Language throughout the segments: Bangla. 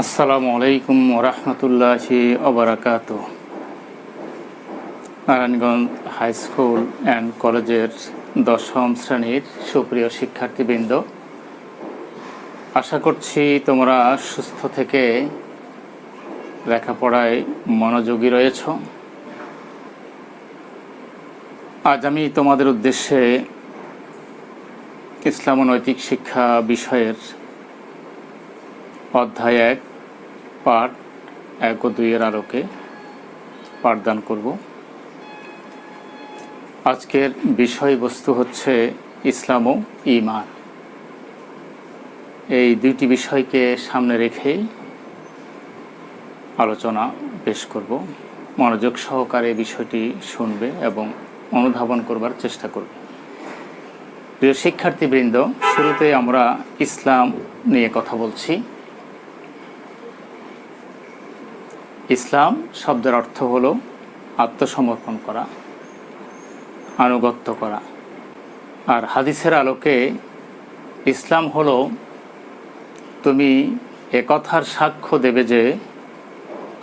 আসসালামু আলাইকুম ওরহমতুল্লাহি ওবারাকাতুহ। নারায়ণগঞ্জ হাই স্কুল অ্যান্ড কলেজের 10ম শ্রেণীর সুপ্রিয় শিক্ষার্থীবৃন্দ, আশা করছি তোমরা সুস্থ থেকে লেখাপড়ায় মনোযোগী রয়েছ। আজ আমি তোমাদের উদ্দেশ্যে ইসলাম ও নৈতিক শিক্ষা বিষয়ের অধ্যায় 1 পাঠ 1 ও 2 এর আলোকে পাঠদান করব। আজকের বিষয়বস্তু হচ্ছে ইসলাম ও ঈমান। এই দুইটি বিষয়কে সামনে রেখে আলোচনা পেশ করব। মনোযোগ সহকারে বিষয়টি শুনবে এবং অনুধাবন করবার চেষ্টা করবে। প্রিয় শিক্ষার্থীবৃন্দ, শুরুতে আমরা ইসলাম নিয়ে কথা বলছি। ইসলাম শব্দের অর্থ হলো আত্মসমর্পণ করা, আনুগত্য করা। আর হাদিসের আলোকে ইসলাম হলো তুমি একথার সাক্ষ্য দেবে যে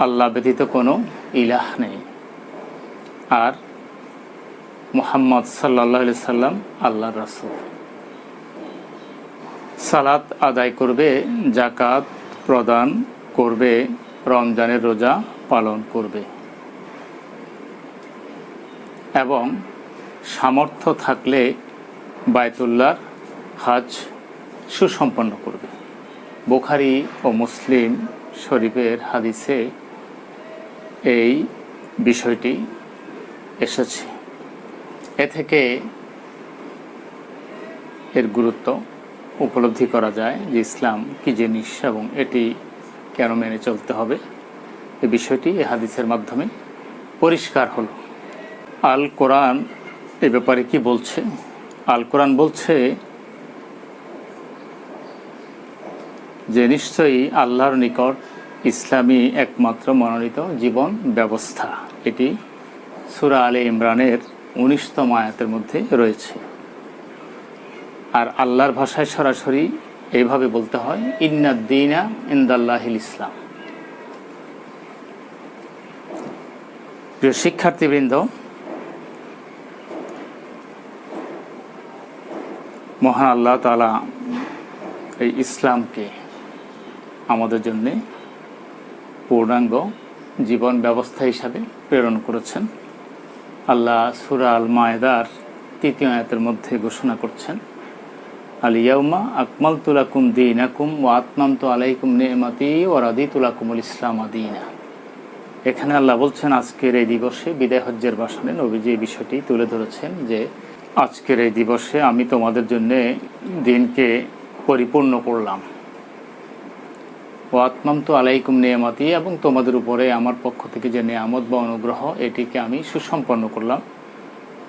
আল্লাহ ব্যতীত কোনো ইলাহ নেই আর মুহাম্মদ সাল্লাল্লাহু আলাইহি সাল্লাম আল্লাহর রাসূল। সালাত আদায় করবে, যাকাত প্রদান করবে, রমজানের রোজা পালন করবে এবং সামর্থ্য থাকলে বায়তুল্লাহর হজ সুসম্পন্ন করবে। বুখারী ও মুসলিম শরীফের হাদিসে এই বিষয়টি এসেছে। এ থেকে এর গুরুত্ব উপলব্ধি করা যায় যে ইসলাম কী জিনিস এবং এটি কেন মেনে চলতে হবে। এই বিষয়টি এই হাদিসের মাধ্যমে পরিষ্কার হলো। আল কোরআন এ ব্যাপারে কি বলছে? আল কোরআন বলছে যে নিশ্চয়ই আল্লাহর নিকট ইসলামী একমাত্র মনোনীত জীবন ব্যবস্থা। এটি সূরা আলে ইমরানের 19তম আয়াতের মধ্যে রয়েছে। আর আল্লাহর ভাষায় সরাসরি এইভাবে বলতে হয়, ইন্নাদ দীনা ইনদাল্লাহিল ইসলাম। প্রিয় শিক্ষার্থীবৃন্দ, মহান আল্লাহ তাআলা এই ইসলামকে আমাদের জন্য পূর্ণাঙ্গ জীবন ব্যবস্থা হিসাবে প্রেরণ করেছেন। আল্লাহ সূরা আল মায়েদার 3য় আয়াতের মধ্যে ঘোষণা করছেন, আল ইয়াউমা আকমালতু লাকুম দীনাকুম ওয়া আতমামতু আলাইকুম নি'মাতি ওয়া রাদিতু লাকুমুল ইসলাম দীনা। এখানে আল্লাহ বলছেন আজকের এই দিবসে, বিদায় হজ্জের ভাষণে নবীজি এই বিষয়টি তুলে ধরেছেন যে আজকের এই দিবসে আমি তোমাদের জন্য দিনকে পরিপূর্ণ করলাম। ওয়া আতমামতু আলাইকুম নি'মাতি, এবং তোমাদের উপরে আমার পক্ষ থেকে যে নিয়ামত বা অনুগ্রহ এটিকে আমি সুসম্পন্ন করলাম।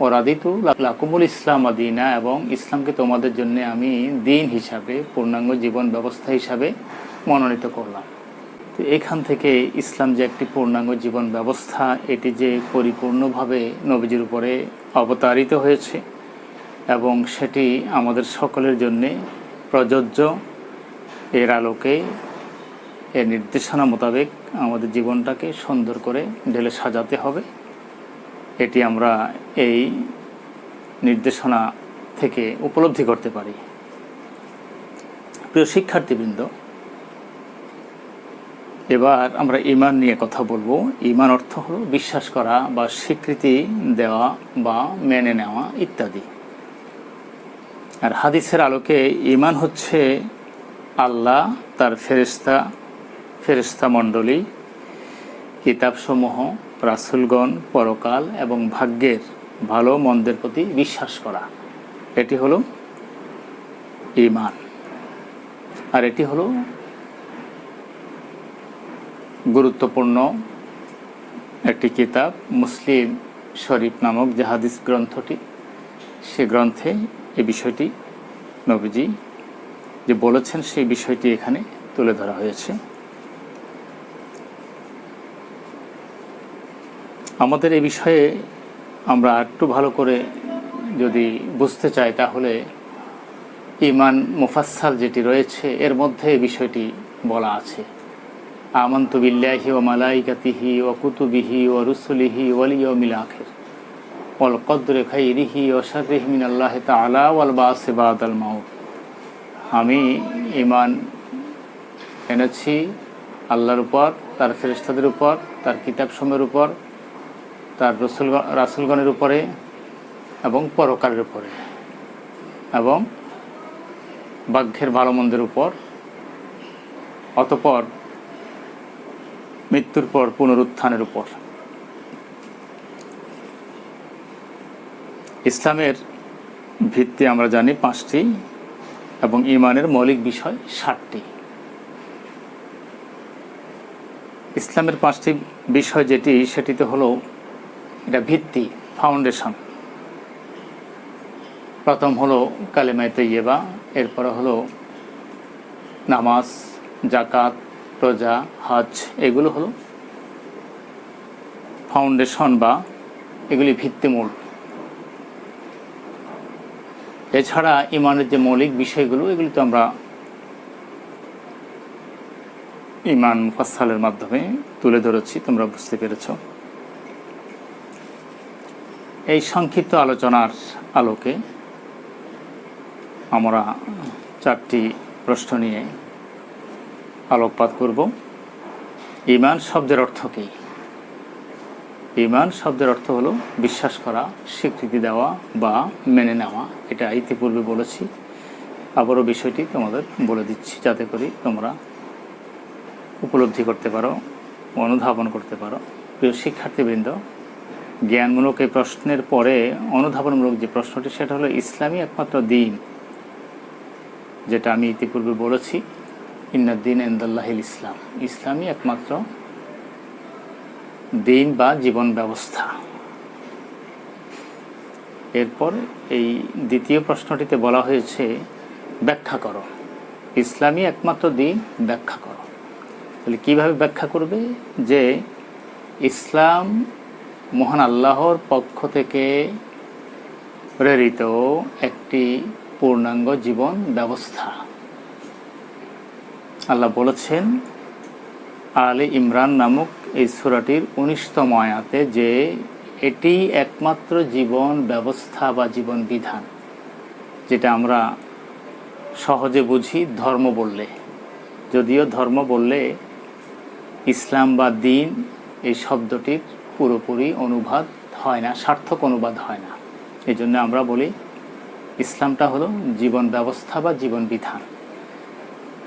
ও রাদিতু লাকুমুল ইসলাম দীনা, এবং ইসলামকে তোমাদের জন্য আমি দিন হিসাবে, পূর্ণাঙ্গ জীবন ব্যবস্থা হিসাবে মনোনীত করলাম। তো এখান থেকে ইসলাম যে একটি পূর্ণাঙ্গ জীবন ব্যবস্থা, এটি যে পরিপূর্ণভাবে নবীজির উপরে অবতারিত হয়েছে এবং সেটি আমাদের সকলের জন্যে প্রযোজ্য, এর আলোকে, এর নির্দেশনা মোতাবেক আমাদের জীবনটাকে সুন্দর করে ঢেলে সাজাতে হবে, এটি আমরা এই নির্দেশনা থেকে উপলব্ধি করতে পারি। প্রিয় শিক্ষার্থীবৃন্দ, এবার আমরা ঈমান নিয়ে কথা বলবো। ঈমান অর্থ হলো বিশ্বাস করা বা স্বীকৃতি দেওয়া বা মেনে নেওয়া ইত্যাদি। আর হাদিসের আলোকে ঈমান হচ্ছে আল্লাহ, তার ফেরেশতা মণ্ডলী, কিতাবসমূহ, রাসূলগণ, পরকাল এবং ভাগ্যের ভালো মন্দের প্রতি বিশ্বাস করা। এটি হলো ঈমান। আর এটি হলো গুরুত্বপূর্ণ একটি কিতাব, মুসলিম শরীফ নামক যে হাদিস গ্রন্থটি, সে গ্রন্থে এই বিষয়টি নবীজি যে বলেছেন সেই বিষয়টি এখানে তুলে ধরা হয়েছে। আমাদের এই বিষয়ে আমরা একটু ভালো করে যদি বুঝতে চাই, তাহলে ঈমান মুফাসসাল যেটি রয়েছে এর মধ্যে এই বিষয়টি বলা আছে। আমানতু বিল্লাহি ওয়া মালাইকাতিহি ওয়া কুতুবিহি ওয়া রুসুলিহি ওয়াল ইয়াউমিল আখির ওয়াল কদরি খাইরিহি ওয়া শাররিহি মিনাল্লাহি তাআলা ওয়াল বাসি বাদাল মাউত। আমি ঈমান এনেছি আল্লাহর উপর, তার ফেরেশতাদের উপর, তার কিতাবসমূহের উপর, তার রাসূলগণের উপরে এবং পরকালের উপরে এবং ভাগ্যের ভালো মন্দের উপর, অতঃপর মৃত্যুর পর পুনরুত্থানের উপর। ইসলামের ভিত্তি আমরা জানি 5টি এবং ঈমানের মৌলিক বিষয় 7টি। ইসলামের 5টি বিষয় সেটিতে হলো, এটা ভিত্তি, ফাউন্ডেশন। প্রথম হলো কালেমায়ে তাইয়্যিবা, এরপরে হলো নামাজ, যাকাত, রোজা, হজ। এগুলো হলো ফাউন্ডেশন বা এগুলি ভিত্তিমূল। এছাড়া ঈমানের যে মৌলিক বিষয়গুলো, এগুলি তো আমরা ঈমান মুফাসসালের মাধ্যমে তুলে ধরেছি, তোমরা বুঝতে পেরেছ। এই সংক্ষিপ্ত আলোচনার আলোকে আমরা 4টি প্রশ্ন নিয়ে আলোকপাত করব। ঈমান শব্দের অর্থ কী? ঈমান শব্দের অর্থ হলো বিশ্বাস করা, স্বীকৃতি দেওয়া বা মেনে নেওয়া। এটা ইতিপূর্বে বলেছি, আবারও বিষয়টি তোমাদের বলে দিচ্ছি যাতে করে তোমরা উপলব্ধি করতে পারো, অনুধাবন করতে পারো। প্রিয় শিক্ষার্থীবৃন্দ, জ্ঞানমূলক এই প্রশ্নের পরে অনুধাবনমূলক যে প্রশ্নটি, সেটা হলো ইসলামই একমাত্র দিন, যেটা আমি ইতিপূর্বে বলেছি, ইন্নাদ-দীন ইনদাল্লাহিল ইসলাম। ইসলামই একমাত্র দিন বা জীবন ব্যবস্থা। এরপর এই দ্বিতীয় প্রশ্নটিতে বলা হয়েছে ব্যাখ্যা করো, ইসলামই একমাত্র দিন, ব্যাখ্যা করো। তাহলে কীভাবে ব্যাখ্যা করবে? যে ইসলাম মহান আল্লাহর পক্ষ থেকে প্রেরিত একটি পূর্ণাঙ্গ জীবন ব্যবস্থা। আল্লাহ বলেছেন আলে ইমরান নামক এই সূরাটির 19তম আয়াতে যে এটি একমাত্র জীবন ব্যবস্থা বা জীবন বিধান, যেটা আমরা সহজে বুঝি ধর্ম বললে। যদিও ধর্ম বললে ইসলাম বা দিন এই শব্দটির পুরোপুরি অনুবাদ হয় না, সার্থক অনুবাদ হয় না। এই জন্য আমরা বলি ইসলামটা হলো জীবন ব্যবস্থা বা জীবন বিধান।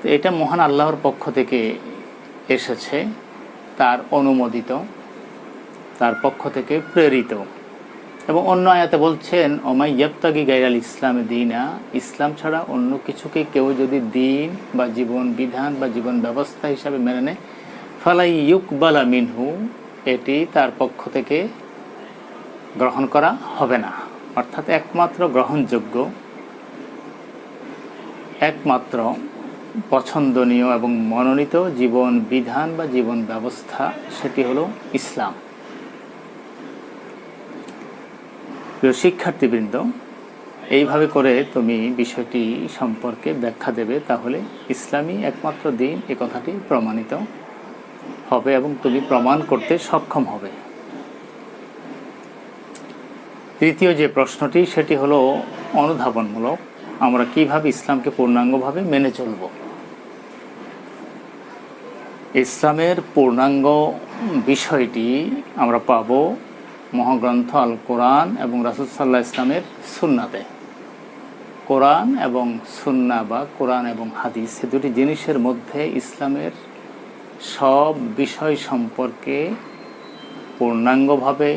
তো এটা মহান আল্লাহর পক্ষ থেকে এসেছে, তার অনুমোদিত, তার পক্ষ থেকে প্রেরিত। এবং অন্য আয়াতে বলছেন ওমাই ইয়াবতাগি গায়রাল ইসলামে দীনা, ইসলাম ছাড়া অন্য কিছুকে কেউ যদি দিন বা জীবন বিধান বা জীবন ব্যবস্থা হিসাবে মেনে নেয়, ফালাই ইউকবালা মিনহু, এটি তার পক্ষ থেকে গ্রহণ করা হবে না। অর্থাৎ একমাত্র গ্রহণযোগ্য, একমাত্র পছন্দনীয় এবং মনোনীত জীবন বিধান বা জীবন ব্যবস্থা, সেটি হলো ইসলাম। প্রিয় শিক্ষার্থীবৃন্দ, এইভাবে করে তুমি বিষয়টি সম্পর্কে ব্যাখ্যা দেবে, তাহলে ইসলামই একমাত্র দিন এ কথাটি প্রমাণিত হবে এবং তুমি প্রমাণ করতে সক্ষম হবে। তৃতীয় যে প্রশ্নটি, সেটি হলো অনুধাবনমূলক। আমরা কিভাবে ইসলামকে পূর্ণাঙ্গভাবে মেনে চলব? ইসলামের পূর্ণাঙ্গ বিষয়টি আমরা পাব মহাগ্রন্থ আল কোরআন এবং রাসূল সাল্লাল্লাহু আলাইহি ইসলামের সুন্নাতে। কোরআন এবং সুন্নাহ বা কোরআন এবং হাদিস, এই দুটি জিনিসের মধ্যে ইসলামের সব বিষয় সম্পর্কে পূর্ণাঙ্গভাবে,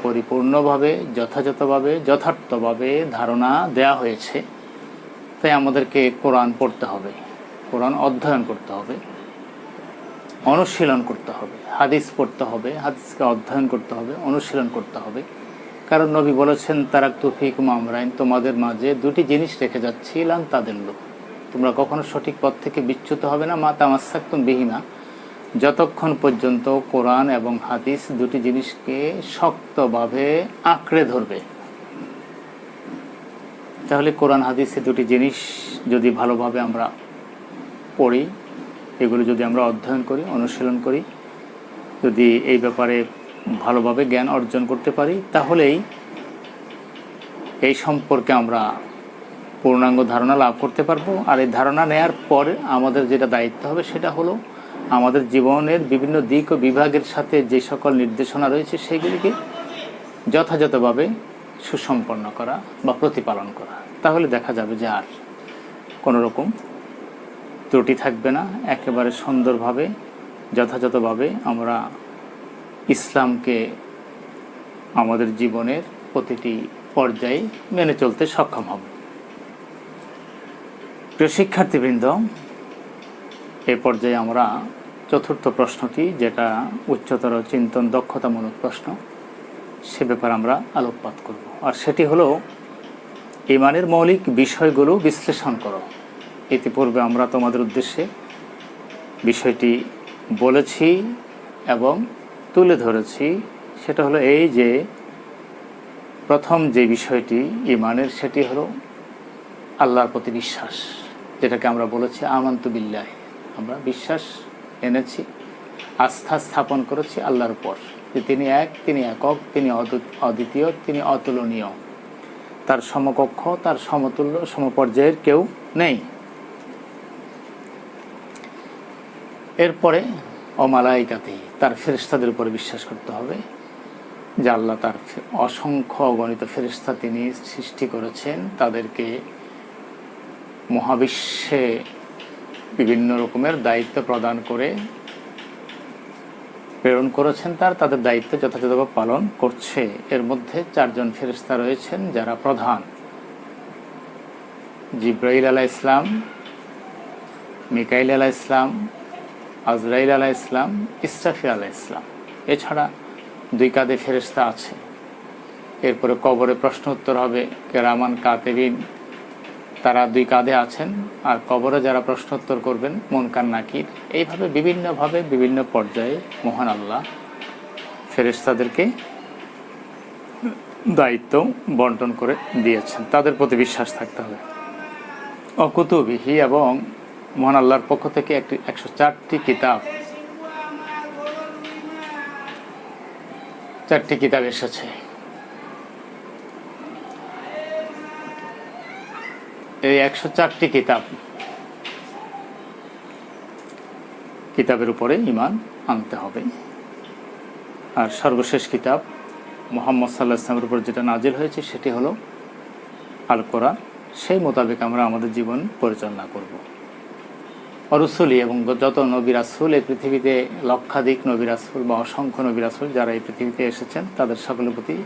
পরিপূর্ণভাবে, যথাযথভাবে, যথার্থভাবে ধারণা দেয়া হয়েছে। তাই আমাদেরকে কোরআন পড়তে হবে, কোরআন অধ্যয়ন করতে হবে, অনুশীলন করতে হবে, হাদিস পড়তে হবে, হাদিসকে অধ্যয়ন করতে হবে, অনুশীলন করতে হবে। কারণ নবী বলেছেন তারাকতু ফীকুম আমরাইন, তোমাদের মাঝে দুটি জিনিস রেখে যাচ্ছি, লান তাদিল্লু, তোমরা কখনো সঠিক পথ থেকে বিচ্যুত হবে না, মা তামাসসাকতুম বিহিমা, যতক্ষণ পর্যন্ত কোরআন এবং হাদিস দুটি জিনিসকে শক্তভাবে আঁকড়ে ধরবে। তাহলে কোরআন হাদিসে দুটি জিনিস যদি ভালোভাবে আমরা পড়ি, এগুলো যদি আমরা অধ্যয়ন করি, অনুশীলন করি, যদি এই ব্যাপারে ভালোভাবে জ্ঞান অর্জন করতে পারি, তাহলেই এই সম্পর্কে আমরা পূর্ণাঙ্গ ধারণা লাভ করতে পারবো। আর এই ধারণা নেয়ার পর আমাদের যেটা দায়িত্ব হবে সেটা হলো আমাদের জীবনের বিভিন্ন দিক ও বিভাগের সাথে যে সকল নির্দেশনা রয়েছে সেইগুলিকে যথাযথভাবে সুসম্পন্ন করা বা প্রতিপালন করা। তাহলে দেখা যাবে যে আর কোনো রকম ত্রুটি থাকবে না। একেবারে সুন্দরভাবে যথাযথভাবে আমরা ইসলামকে আমাদের জীবনের প্রতিটি পর্যায়ে মেনে চলতে সক্ষম হব। প্রিয় শিক্ষার্থীবৃন্দ, এ পর্যায়ে আমরা চতুর্থ প্রশ্নটি, যেটা উচ্চতর চিন্তন দক্ষতামূলক প্রশ্ন, সে ব্যাপারে আমরা আলোকপাত করব। আর সেটি হলো ঈমানের মৌলিক বিষয়গুলো বিশ্লেষণ করো। ইতিপূর্বে আমরা তোমাদের উদ্দেশ্যে বিষয়টি বলেছি এবং তুলে ধরেছি। সেটা হলো এই যে প্রথম যে বিষয়টি ঈমানের, সেটি হলো আল্লাহর প্রতি বিশ্বাস, যেটাকে আমরা বলেছি আমানতু বিল্লাহ। আমরা বিশ্বাস এনেছি, আস্থা স্থাপন করেছি আল্লাহর উপর, যে তিনি এক, তিনি একক, তিনি অদ্বিতীয়, তিনি অতুলনীয়, তার সমকক্ষ, তার সমতুল্য, সমপর্যায়ের কেউ নেই। এরপরে অমালাইকাতে, তার ফেরেশতাদের উপরে বিশ্বাস করতে হবে, যে আল্লাহ তার অসংখ্য অগণিত ফেরেশতা তিনি সৃষ্টি করেছেন, তাদেরকে মহাবিশ্বে বিভিন্ন রকমের দায়িত্ব প্রদান করে প্রেরণ করেছেন, তাদের দায়িত্ব যথাযথভাবে পালন করছে। এর মধ্যে 4 জন ফেরেশতা রয়েছেন যারা প্রধান: জিব্রাইল আলাইহিস সালাম, মিকাইল আলাইহিস সালাম, আজরাইল আলাইহিস সালাম, ইসরাফিল আলাইহিস সালাম। এছাড়া 2 কাঁধে ফেরেশতা আছে। এরপরে কবরে প্রশ্ন উত্তর হবে, কেরামান কাতিবিন, তারা 2 কাঁধে আছেন। আর কবরে যারা প্রশ্ন উত্তর করবেন, মুনকার নাকির। এইভাবে বিভিন্নভাবে বিভিন্ন পর্যায়ে মহান আল্লাহ ফেরেশতাদেরকে দায়িত্ব বন্টন করে দিয়েছেন, তাদের প্রতি বিশ্বাস থাকতে হবে। অকুতুবিহি, এবং মহান আল্লাহর পক্ষ থেকে 104টি কিতাব, 4টি কিতাব এসেছে। এই 104টি কিতাবের উপরে ঈমান আনতে হবে। আর সর্বশেষ কিতাব মুহাম্মদ সাল্লাল্লাহু আলাইহি ওয়াসাল্লামের উপর যেটা নাজিল হয়েছে সেটি হলো আল কোরআন। সেই মোতাবেক আমরা আমাদের জীবন পরিচালনা করব। রসুলি, এবং যত নবী রাসূল এই পৃথিবীতে, লক্ষাধিক নবী রাসূল বা অসংখ্য নবী রাসূল যারা এই পৃথিবীতে এসেছেন, তাদের সকলের প্রতি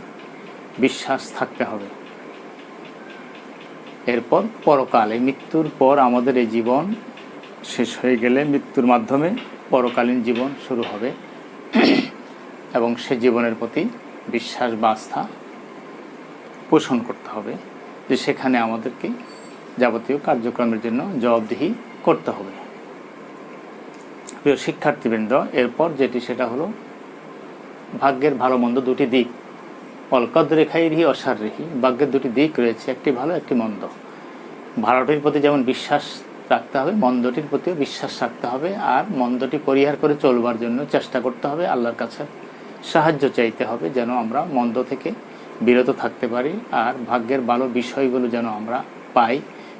বিশ্বাস থাকতে হবে। এরপর পরকালে, মৃত্যুর পর আমাদের এই জীবন শেষ হয়ে গেলে মৃত্যুর মাধ্যমে পরকালীন জীবন শুরু হবে, এবং সে জীবনের প্রতি বিশ্বাস বা আস্থা পোষণ করতে হবে, যে সেখানে আমাদেরকে যাবতীয় কার্যক্রমের জন্য জবাবদিহি করতে হবে। প্রিয় শিক্ষার্থীবৃন্দ, এরপর যেটি, সেটা হলো ভাগ্যের ভালো মন্দ 2টি দিক। অলকদরে খাইরিহি অশাররিহি, ভাগ্যের 2টি দিক রয়েছে, একটি ভালো, একটি মন্দ। ভালোটির প্রতি যেমন বিশ্বাস রাখতে হবে, মন্দটির প্রতিও বিশ্বাস রাখতে হবে। আর মন্দটি পরিহার করে চলবার জন্য চেষ্টা করতে হবে, আল্লাহর কাছে সাহায্য চাইতে হবে, যেন আমরা মন্দ থেকে বিরত থাকতে পারি। আর ভাগ্যের ভালো বিষয়গুলো যেন আমরা পাই,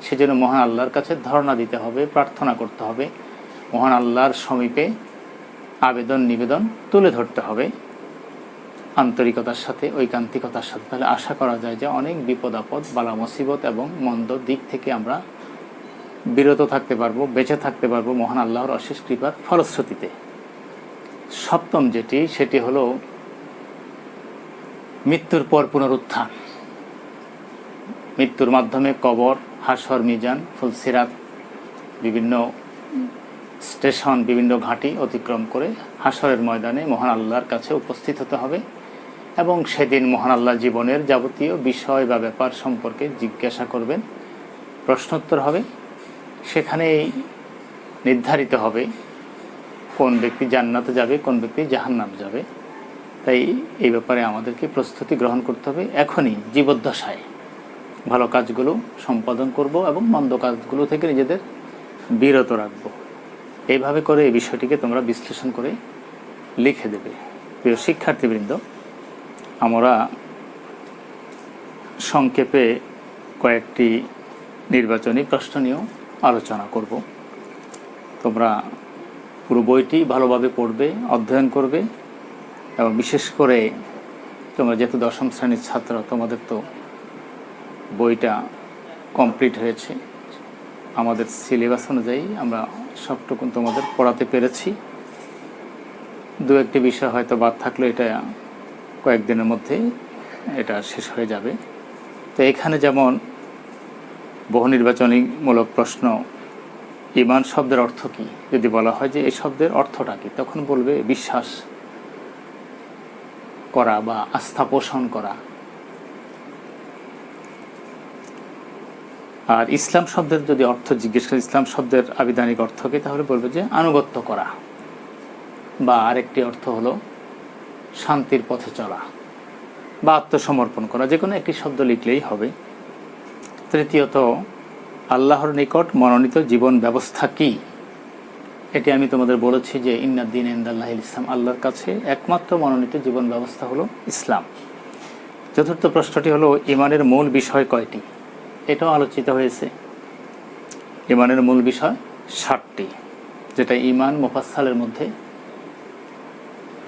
সেজন্য মহান আল্লাহর কাছে ধর্ণা দিতে হবে, প্রার্থনা করতে হবে, মহান আল্লাহর সমীপে আবেদন নিবেদন তুলে ধরতে হবে আন্তরিকতার সাথে, ঐকান্তিকতার সাথে। তাহলে আশা করা যায় যে অনেক বিপদ আপদ, বালা মুসিবত এবং মন্দ দিক থেকে আমরা বিরত থাকতে পারবো, বেঁচে থাকতে পারবো মহান আল্লাহর অশেষ কৃপার ফলশ্রুতিতে। সপ্তম যেটি, সেটি হলো মৃত্যুর পর পুনরুত্থান। মৃত্যুর মাধ্যমে কবর, হাসর, মিজান, ফুলসিরাত, বিভিন্ন স্টেশন, বিভিন্ন ঘাঁটি অতিক্রম করে হাসরের ময়দানে মহান আল্লাহর কাছে উপস্থিত হতে হবে, এবং সেদিন মহান আল্লাহ জীবনের যাবতীয় বিষয় বা ব্যাপার সম্পর্কে জিজ্ঞাসা করবেন, প্রশ্নোত্তর হবে। সেখানেই নির্ধারিত হবে কোন ব্যক্তি জান্নাতে যাবে, কোন ব্যক্তি জাহান্নামে যাবে। তাই এই ব্যাপারে আমাদেরকে প্রস্তুতি গ্রহণ করতে হবে। এখনই জীবদ্দশায় ভালো কাজগুলো সম্পাদন করব এবং মন্দ কাজগুলো থেকে নিজেদের বিরত রাখব। এইভাবে করে এই বিষয়টিকে তোমরা বিশ্লেষণ করে লিখে দেবে। প্রিয় শিক্ষার্থীবৃন্দ, আমরা সংক্ষেপে কয়েকটি নির্বাচনী প্রশ্ন নিয়েও আলোচনা করব। তোমরা পুরো বইটি ভালোভাবে পড়বে, অধ্যয়ন করবে এবং বিশেষ করে তোমরা যেহেতু দশম শ্রেণীর ছাত্র, তোমাদের তো বইটা কমপ্লিট হয়েছে। আমাদের সিলেবাস অনুযায়ী আমরা সবটুকুন তোমাদের পড়াতে পেরেছি। দু একটি বিষয় হয়তো বাদ থাকলে এটা কয়েকদিনের মধ্যে এটা শেষ হয়ে যাবে। তো এখানে যেমন বহু নির্বাচনীমূলক প্রশ্ন, ঈমান শব্দের অর্থ কী, যদি বলা হয় যে এই শব্দের অর্থটা কী, তখন বলবে বিশ্বাস করা বা আস্থা পোষণ করা। আর ইসলাম শব্দের যদি অর্থ জিজ্ঞেস করে, ইসলাম শব্দের আবিধানিক অর্থ কী, তাহলে বলবে যে আনুগত্য করা, বা আরেকটি অর্থ হলো শান্তির পথে চলা বা আত্মসমর্পণ করা। যে কোনো একটি শব্দ লিখলেই হবে। তৃতীয়ত, আল্লাহর নিকট মনোনীত জীবন ব্যবস্থা কি, এটি আমি তোমাদের বলেছি যে ইন্নাদ্দিন ইনদাল্লাহিল ইসলাম, আল্লাহর কাছে একমাত্র মনোনীত জীবন ব্যবস্থা হলো ইসলাম। চতুর্থ প্রশ্নটি হলো ঈমানের মূল বিষয় কয়টি, এটাও আলোচিত হয়েছে। ঈমানের মূল বিষয় 7টি, যেটা ঈমান মুফাসসালের মধ্যে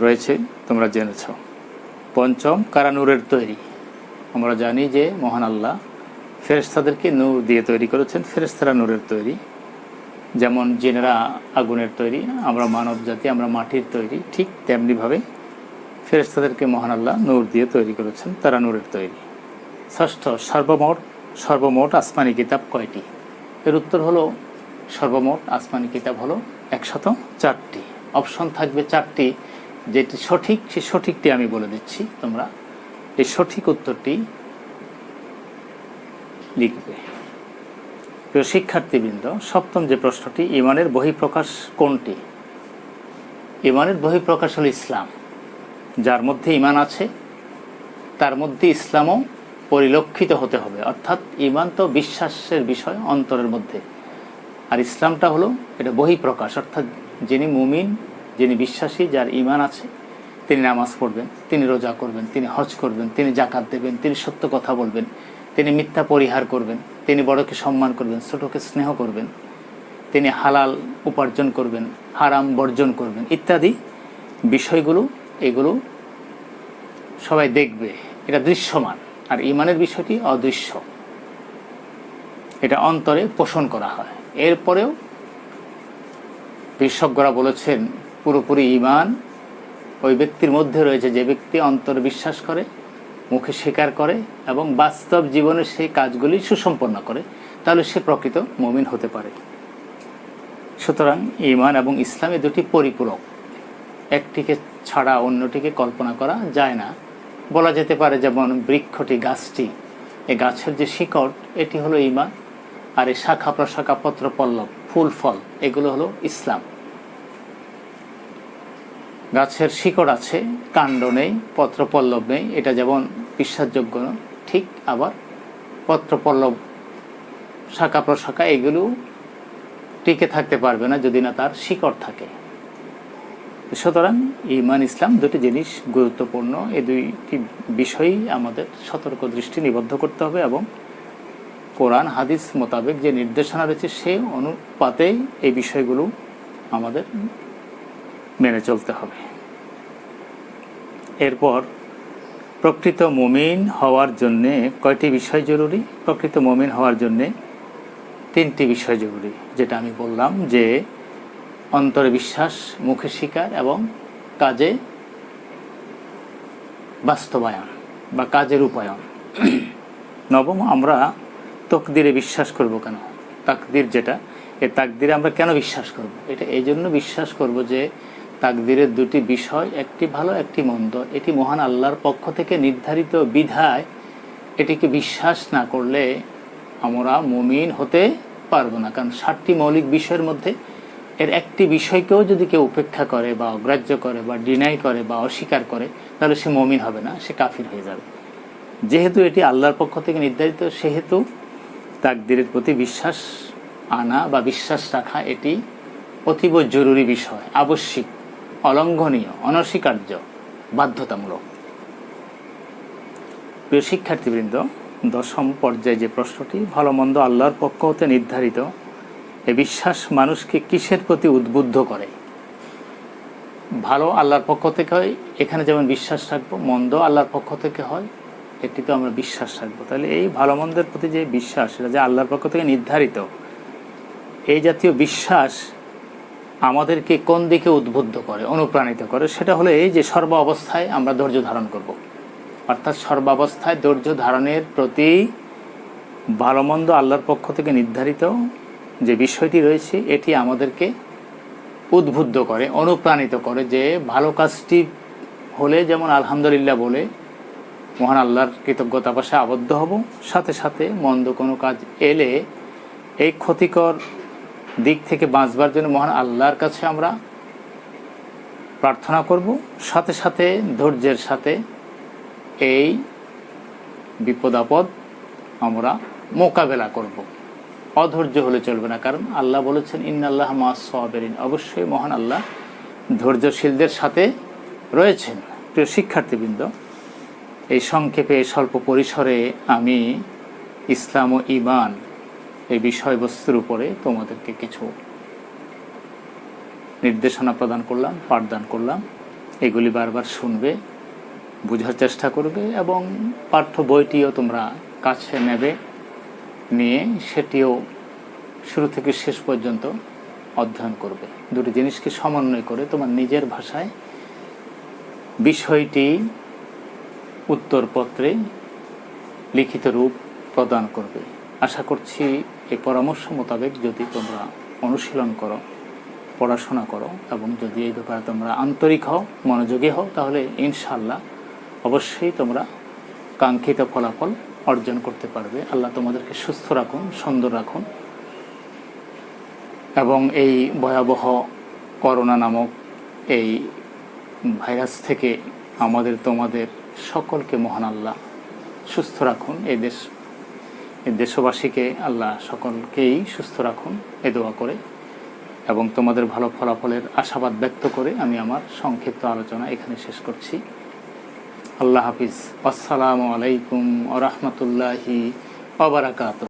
রয়েছে, তোমরা জেনেছ। পঞ্চম, কারা নূরের তৈরি। আমরা জানি যে মহান আল্লাহ ফেরেশতাদেরকে নূর দিয়ে তৈরি করেছেন। ফেরেশতারা নূরের তৈরি, যেমন জিনেরা আগুনের তৈরি, আমরা মানব জাতি আমরা মাটির তৈরি, ঠিক তেমনিভাবে ফেরেশতাদেরকে মহান আল্লাহ নূর দিয়ে তৈরি করেছেন, তারা নূরের তৈরি। ষষ্ঠ, সর্বমোট আসমানি কিতাব কয়টি, এর উত্তর হলো সর্বমোট আসমানি কিতাব হলো 104টি। অপশন থাকবে 4টি, যেটি সঠিক সেই সঠিকটি আমি বলে দিচ্ছি, তোমরা এই সঠিক উত্তরটি লিখবে। প্রিয় শিক্ষার্থীবৃন্দ, সপ্তম যে প্রশ্নটি, ঈমানের বহিঃপ্রকাশ কোনটি। ঈমানের বহিঃপ্রকাশ হলো ইসলাম। যার মধ্যে ঈমান আছে তার মধ্যে ইসলামও পরিলক্ষিত হতে হবে। অর্থাৎ ঈমান তো বিশ্বাসের বিষয় অন্তরের মধ্যে, আর ইসলামটা হলো এটা বহিঃপ্রকাশ। অর্থাৎ যিনি মুমিন, যিনি বিশ্বাসী, যার ঈমান আছে, তিনি নামাজ পড়বেন, তিনি রোজা করবেন, তিনি হজ করবেন, তিনি জাকাত দেবেন, তিনি সত্য কথা বলবেন, তিনি মিথ্যা পরিহার করবেন, তিনি বড়কে সম্মান করবেন, ছোটকে স্নেহ করবেন, তিনি হালাল উপার্জন করবেন, হারাম বর্জন করবেন, ইত্যাদি বিষয়গুলো, এগুলো সবাই দেখবে। এটা দৃশ্যমান। আর ঈমানের বিষয়টি অদৃশ্য, এটা অন্তরে পোষণ করা হয়। এরপরেও বিশেষজ্ঞরা বলেছেন পুরোপুরি ঈমান ওই ব্যক্তির মধ্যে রয়েছে যে ব্যক্তি অন্তরে বিশ্বাস করে, মুখে স্বীকার করে এবং বাস্তব জীবনে সেই কাজগুলি সুসম্পন্ন করে, তাহলে সে প্রকৃত মুমিন হতে পারে। সুতরাং ঈমান এবং ইসলাম এই দুটি পরিপূরক, একটিকে ছাড়া অন্যটিকে কল্পনা করা যায় না। বলা যেতে পারে যেমন বৃক্ষটি, গাছটি, এই গাছের যে শিকড়, এটি হলো ঈমান, আর এই শাখা প্রশাখা, পত্র পল্লব, ফুল ফল, এগুলো হলো ইসলাম। গাছের শিকড় আছে, কাণ্ড নেই, পত্র পল্লব নেই, এটা যেমন বিশ্বাসযোগ্য না, ঠিক আবার পত্র পল্লব, শাখা প্রশাখা এগুলো টিকে থাকতে পারবে না যদি না তার শিকড় থাকে। সুতরাং ঈমান ইসলাম দুটি জিনিস গুরুত্বপূর্ণ। এই দুইটি বিষয়ই আমাদের সতর্ক দৃষ্টি নিবদ্ধ করতে হবে এবং কোরআন হাদিস মোতাবেক যে নির্দেশনা রয়েছে সেই অনুপাতেই এই বিষয়গুলো আমাদের মেনে চলতে হবে। এরপর প্রকৃত মুমিন হওয়ার জন্যে কয়টি বিষয় জরুরি। প্রকৃত মুমিন হওয়ার জন্যে 3টি বিষয় জরুরি, যেটা আমি বললাম যে অন্তরে বিশ্বাস, মুখে স্বীকার এবং কাজে বাস্তবায়ন বা কাজের রূপায়ণ। নবম, আমরা তাকদীরে বিশ্বাস করব কেন। তাকদীর যেটা, এই তাকদীরে আমরা কেন বিশ্বাস করব, এটা এই জন্য বিশ্বাস করব যে তাকদীরের দুটি বিষয়, একটি ভালো একটি মন্দ, এটি মহান আল্লাহর পক্ষ থেকে নির্ধারিত বিধায় এটিকে বিশ্বাস না করলে আমরা মুমিন হতে পারবো না। কারণ 7টি মৌলিক বিষয়ের মধ্যে এর একটি বিষয়কেও যদি কেউ উপেক্ষা করে বা অগ্রাহ্য করে বা ডিনাই করে বা অস্বীকার করে, তাহলে সে মুমিন হবে না, সে কাফির হয়ে যাবে। যেহেতু এটি আল্লাহর পক্ষ থেকে নির্ধারিত, সেহেতু তাকদীরের প্রতি বিশ্বাস আনা বা বিশ্বাস রাখা এটি অতীব জরুরি বিষয়, আবশ্যিক, অলঙ্ঘনীয়, অনস্বীকার্য, বাধ্যতামূলক। প্রিয় শিক্ষার্থীবৃন্দ, দশম পর্যায়ে যে প্রশ্নটি, ভালো মন্দ আল্লাহর পক্ষ হতে নির্ধারিত, এ বিশ্বাস মানুষকে কিসের প্রতি উদ্বুদ্ধ করে? ভালো আল্লাহর পক্ষ থেকে হয়, এখানে যেমন বিশ্বাস রাখবো, মন্দ আল্লাহর পক্ষ থেকে হয়, এটি তো আমরা বিশ্বাস রাখবো। তাহলে এই ভালো মন্দের প্রতি যে বিশ্বাস, সেটা যে আল্লাহর পক্ষ থেকে নির্ধারিত, এই জাতীয় বিশ্বাস আমাদেরকে কোন দিকে উদ্বুদ্ধ করে, অনুপ্রাণিত করে? সেটা হলো এই যে সর্ব অবস্থায় আমরা ধৈর্য ধারণ করব। অর্থাৎ সর্বাবস্থায় ধৈর্য ধারণের প্রতি ভালো মন্দ আল্লাহর পক্ষ থেকে নির্ধারিত যে বিষয়টি রয়েছে, এটি আমাদেরকে উদ্বুদ্ধ করে, অনুপ্রাণিত করে যে ভালো কাজটি হলে যেমন আলহামদুলিল্লাহ বলে মহান আল্লাহর কৃতজ্ঞতা পাশে আবদ্ধ হব, সাথে সাথে মন্দ কোনো কাজ এলে এই ক্ষতিকর দিক থেকে বাঁচবার জন্য মহান আল্লাহর কাছে আমরা প্রার্থনা করব, সাথে সাথে ধৈর্যের সাথে এই বিপদ আপদ আমরা মোকাবেলা করব। অধৈর্য হলে চলবে না, কারণ আল্লাহ বলেছেন ইন্নাল্লাহ মা'আস সাবিরিন, অবশ্যই মহান আল্লাহ ধৈর্যশীলদের সাথে রয়েছেন। প্রিয় শিক্ষার্থীবৃন্দ, এই সংক্ষেপে স্বল্প পরিসরে আমি ইসলাম ও ঈমান এই বিষয়বস্তুর উপরে তোমাদেরকে কিছু নির্দেশনা প্রদান করলাম, পাঠদান করলাম। এগুলি বারবার শুনবে, বোঝার চেষ্টা করবে এবং পাঠ্য বইটিও তোমরা কাছে নেবে, নিয়ে সেটিও শুরু থেকে শেষ পর্যন্ত অধ্যয়ন করবে। দুটি জিনিসকে সমন্বয় করে তোমার নিজের ভাষায় বিষয়টি উত্তরপত্রে লিখিত রূপ প্রদান করবে। আশা করছি এই পরামর্শ মোতাবেক যদি তোমরা অনুশীলন করো, পড়াশোনা করো এবং যদি এই ব্যাপারে তোমরা আন্তরিক হও, মনোযোগী হও, তাহলে ইনশাআল্লাহ অবশ্যই তোমরা কাঙ্ক্ষিত ফলাফল অর্জন করতে পারবে। আল্লাহ তোমাদেরকে সুস্থ রাখুন, সুন্দর রাখুন এবং এই ভয়াবহ করোনা নামক এই ভাইরাস থেকে আমাদের তোমাদের সকলকে মহান আল্লাহ সুস্থ রাখুন। এই দেশবাসীকে আল্লাহ সকলকেই সুস্থ রাখুন, এ দোয়া করে এবং তোমাদের ভালো ফলাফলের আশাবাদ ব্যক্ত করে আমি আমার সংক্ষিপ্ত আলোচনা এখানে শেষ করছি। আল্লাহ হাফিজ। আসসালামু আলাইকুম ওয়া রাহমাতুল্লাহি ওয়া বারাকাতুহু।